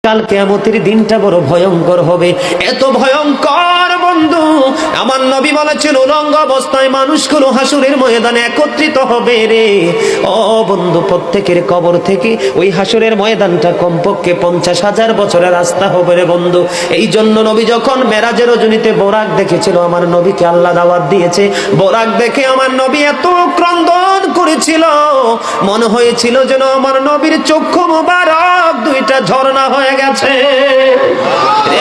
কাল কিয়ামতের দিনটা বড় ভয়ঙ্কর হবে, এত ভয়ঙ্কর বন্ধু। আমার নবী বলেছেন উলঙ্গ অবস্থায় মানুষগুলো হাসরের ময়দানে একত্রিত হবে রে। ও বন্ধু, প্রত্যেকের কবর থেকে ওই হাসরের ময়দানটা কমপক্ষে 50,000 বছরের রাস্তা হবে রে বন্ধু। এই জন্য নবী যখন মেরাজের রজনীতে বোরাক দেখেছিল, আমার নবীকে আল্লাহ দাওয়াত দিয়েছে, বোরাক দেখে আমার নবী এত ক্রন্দন করেছিল, মনে হয়েছিল যেন আমার নবীর চক্ষু মুবারক দুইটা ঝর্ণা হয়ে গেছে।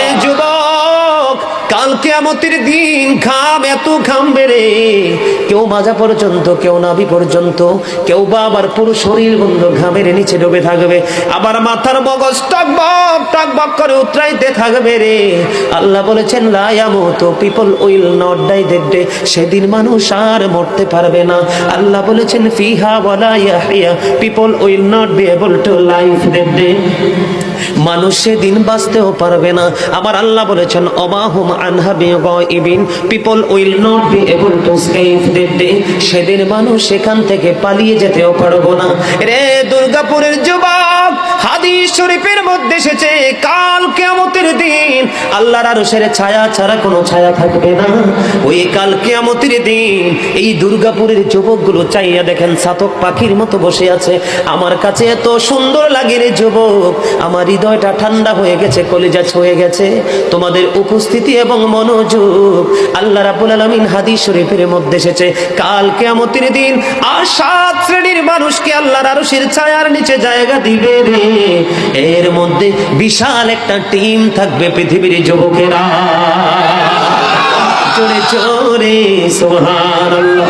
এই যুবক, কাল কিয়ামতের দিন ঘাম এত ঘামবে রে, কেউ মাজা পর্যন্ত, কেউ নাভি পর্যন্ত, কেউ বা আবার পুরো শরীর বন্ধু ঘামের নিচে ডুবে থাকবে, আবার মাথার মগজ টকবক টকবক করে উতরাইতে থাকবে রে। আল্লাহ বলেছেন লা ইয়ামুতু, people will not die that day, সেদিন মানুষ আর মরতে পারবে না। আল্লাহ বলেছেন ফিহা ওয়ালা ইয়াহইয়া, people will not be able to live that day, মানুষ সেদিন বাঁচতেও পারবে না। আবার আল্লাহ বলেছেন অমাহুম আনহা বিগাইবিন, people will not be able to escape that day, সেদিন মানুষ সেখান থেকে পালিয়ে যেতেও পারবো না রে। দুর্গাপুরের যুবক, হাদিস শরীফের মধ্যে এসেছে কাল কিয়ামতের দিন আল্লাহর আরশের ছায়া ছাড়া কোনো ছায়া থাকবে না। ওই কাল কিয়ামতের দিন এই দুর্গাপুরের যুবকগুলো চাইয়া দেখেন চাতক পাখির মতো বসে আছে। আমার কাছে এত সুন্দর লাগে রে যুবক, আমার হৃদয়টা ঠান্ডা হয়ে গেছে, কলিজা ছুঁয়ে গেছে তোমাদের উপস্থিতি এবং মনোযোগ। আল্লাহ রাব্বুল আলামিন হাদিস শরীফের মধ্যে এসেছে কাল কিয়ামতের দিন আর 7 শ্রেণীর মানুষকে আল্লাহর আরশের ছায়ার নিচে জায়গা দিবে রে। এর মধ্যে বিশাল একটা টিম থাকবে পৃথিবীর যুবকেরা। জোরে জোরে সুবহানাল্লাহ।